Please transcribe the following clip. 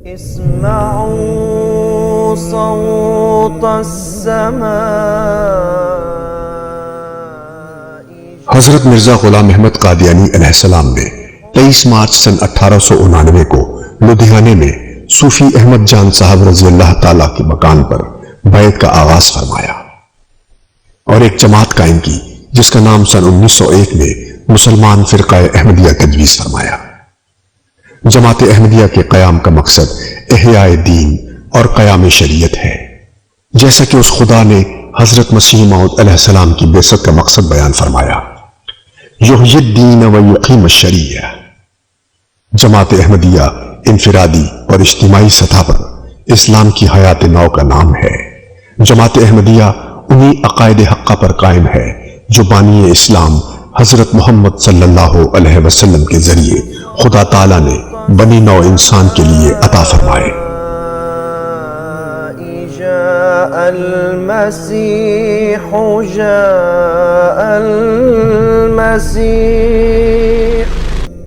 اسمعوا صوت السماء. حضرت مرزا غلام احمد قادیانی علیہ السلام نے 23 مارچ سن 1899 کو لدھیانے میں صوفی احمد جان صاحب رضی اللہ تعالیٰ کے مکان پر بیعت کا آغاز فرمایا اور ایک جماعت قائم کی جس کا نام سن 1901 میں مسلمان فرقہ احمدیہ تجویز فرمایا۔ جماعت احمدیہ کے قیام کا مقصد احیاء دین اور قیام شریعت ہے، جیسا کہ اس خدا نے حضرت مسیح موعود علیہ السلام کی بعثت کا مقصد بیان فرمایا، یحیی الدین و یقیم الشریعہ۔ جماعت احمدیہ انفرادی اور اجتماعی سطح پر اسلام کی حیات نو کا نام ہے۔ جماعت احمدیہ انہی عقائد حقہ پر قائم ہے جو بانی اسلام حضرت محمد صلی اللہ علیہ وسلم کے ذریعے خدا تعالیٰ نے بنی نو انسان کے لیے عطا فرمائے۔ جاء المسیح جاء المسیح